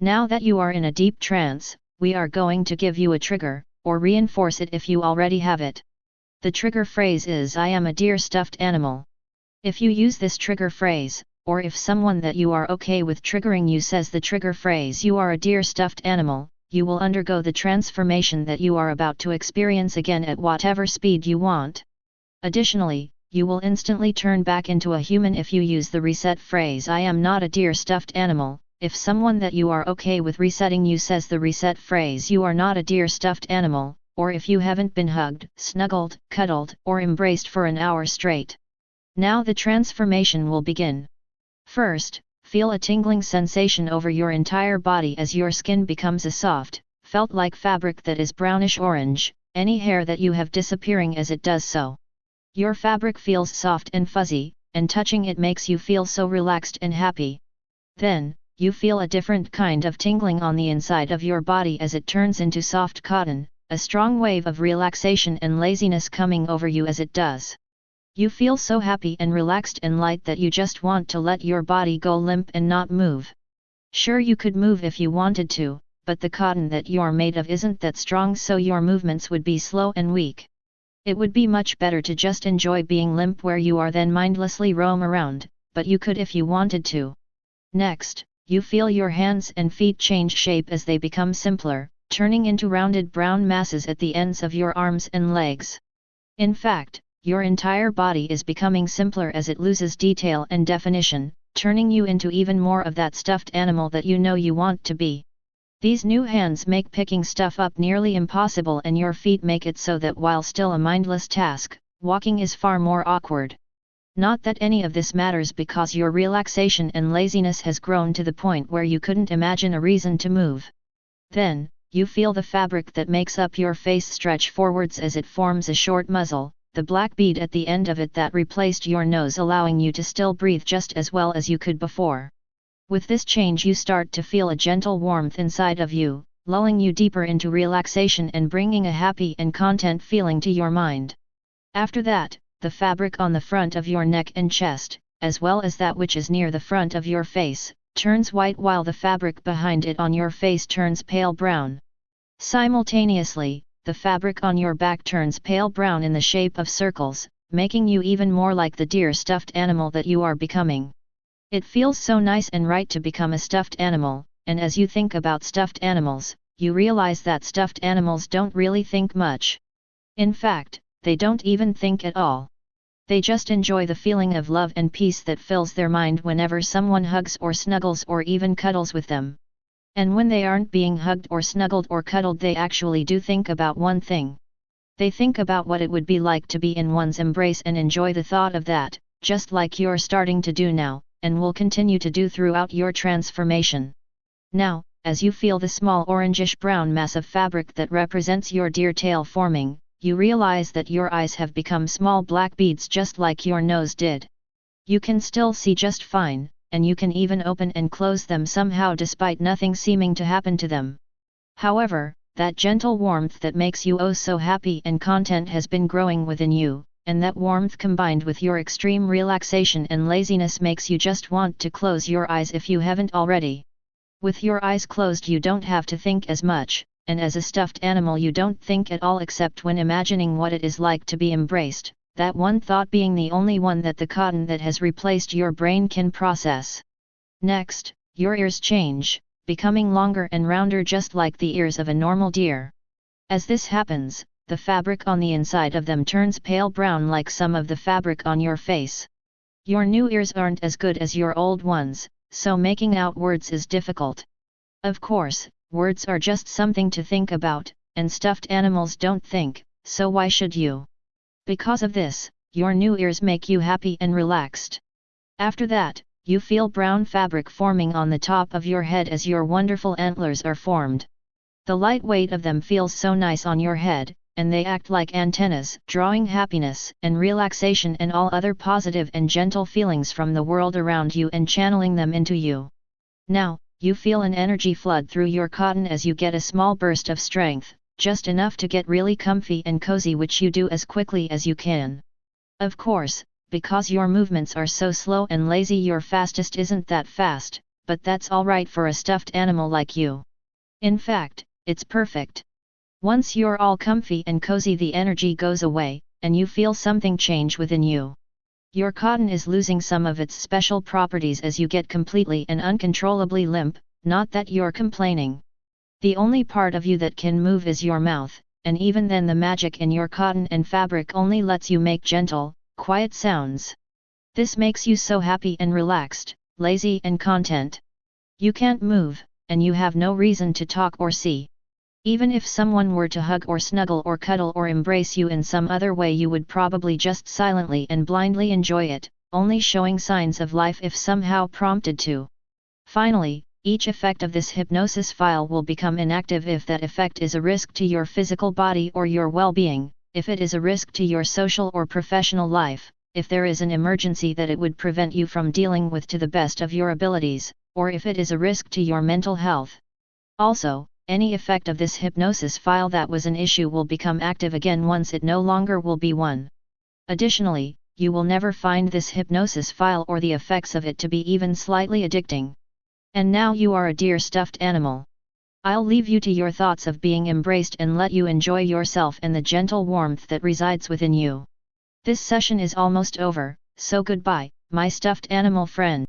Now that you are in a deep trance, we are going to give you a trigger, or reinforce it if you already have it. The trigger phrase is "I am a deer stuffed animal." If you use this trigger phrase, or if someone that you are okay with triggering you says the trigger phrase "you are a deer stuffed animal," you will undergo the transformation that you are about to experience again at whatever speed you want. Additionally, you will instantly turn back into a human if you use the reset phrase "I am not a deer stuffed animal." If someone that you are okay with resetting you says the reset phrase "you are not a deer stuffed animal," or if you haven't been hugged, snuggled, cuddled, or embraced for an hour straight. Now the transformation will begin. First, feel a tingling sensation over your entire body as your skin becomes a soft, felt-like fabric that is brownish-orange, any hair that you have disappearing as it does so. Your fabric feels soft and fuzzy, and touching it makes you feel so relaxed and happy. Then, you feel a different kind of tingling on the inside of your body as it turns into soft cotton, a strong wave of relaxation and laziness coming over you as it does. You feel so happy and relaxed and light that you just want to let your body go limp and not move. Sure, you could move if you wanted to, but the cotton that you're made of isn't that strong, so your movements would be slow and weak. It would be much better to just enjoy being limp where you are than mindlessly roam around, but you could if you wanted to. Next, you feel your hands and feet change shape as they become simpler, turning into rounded brown masses at the ends of your arms and legs. In fact, your entire body is becoming simpler as it loses detail and definition, turning you into even more of that stuffed animal that you know you want to be. These new hands make picking stuff up nearly impossible, and your feet make it so that while still a mindless task, walking is far more awkward. Not that any of this matters, because your relaxation and laziness has grown to the point where you couldn't imagine a reason to move. Then, you feel the fabric that makes up your face stretch forwards as it forms a short muzzle, the black bead at the end of it that replaced your nose, allowing you to still breathe just as well as you could before. With this change, you start to feel a gentle warmth inside of you, lulling you deeper into relaxation and bringing a happy and content feeling to your mind. After that, the fabric on the front of your neck and chest, as well as that which is near the front of your face, turns white, while the fabric behind it on your face turns pale brown. Simultaneously, the fabric on your back turns pale brown in the shape of circles, making you even more like the deer stuffed animal that you are becoming. It feels so nice and right to become a stuffed animal, and as you think about stuffed animals, you realize that stuffed animals don't really think much. In fact, they don't even think at all. They just enjoy the feeling of love and peace that fills their mind whenever someone hugs or snuggles or even cuddles with them. And when they aren't being hugged or snuggled or cuddled, they actually do think about one thing. They think about what it would be like to be in one's embrace and enjoy the thought of that, just like you're starting to do now, and will continue to do throughout your transformation. Now, as you feel the small orangish-brown mass of fabric that represents your deer tail forming, you realize that your eyes have become small black beads just like your nose did. You can still see just fine, and you can even open and close them somehow despite nothing seeming to happen to them. However, that gentle warmth that makes you oh so happy and content has been growing within you, and that warmth combined with your extreme relaxation and laziness makes you just want to close your eyes if you haven't already. With your eyes closed, you don't have to think as much, and as a stuffed animal you don't think at all except when imagining what it is like to be embraced, that one thought being the only one that the cotton that has replaced your brain can process. Next, your ears change, becoming longer and rounder just like the ears of a normal deer. As this happens, the fabric on the inside of them turns pale brown like some of the fabric on your face. Your new ears aren't as good as your old ones, so making out words is difficult. Of course, words are just something to think about, and stuffed animals don't think, so why should you? Because of this, your new ears make you happy and relaxed. After that, you feel brown fabric forming on the top of your head as your wonderful antlers are formed. The light weight of them feels so nice on your head, and they act like antennas, drawing happiness and relaxation and all other positive and gentle feelings from the world around you and channeling them into you. Now, you feel an energy flood through your cotton as you get a small burst of strength, just enough to get really comfy and cozy, which you do as quickly as you can. Of course, because your movements are so slow and lazy, your fastest isn't that fast, but that's alright for a stuffed animal like you. In fact, it's perfect. Once you're all comfy and cozy, the energy goes away, and you feel something change within you. Your cotton is losing some of its special properties as you get completely and uncontrollably limp, not that you're complaining. The only part of you that can move is your mouth, and even then the magic in your cotton and fabric only lets you make gentle, quiet sounds. This makes you so happy and relaxed, lazy and content. You can't move, and you have no reason to talk or see. Even if someone were to hug or snuggle or cuddle or embrace you in some other way, you would probably just silently and blindly enjoy it, only showing signs of life if somehow prompted to. Finally, each effect of this hypnosis file will become inactive if that effect is a risk to your physical body or your well-being, if it is a risk to your social or professional life, if there is an emergency that it would prevent you from dealing with to the best of your abilities, or if it is a risk to your mental health. Also, any effect of this hypnosis file that was an issue will become active again once it no longer will be one. Additionally, you will never find this hypnosis file or the effects of it to be even slightly addicting. And now you are a dear stuffed animal. I'll leave you to your thoughts of being embraced and let you enjoy yourself and the gentle warmth that resides within you. This session is almost over, so goodbye, my stuffed animal friend.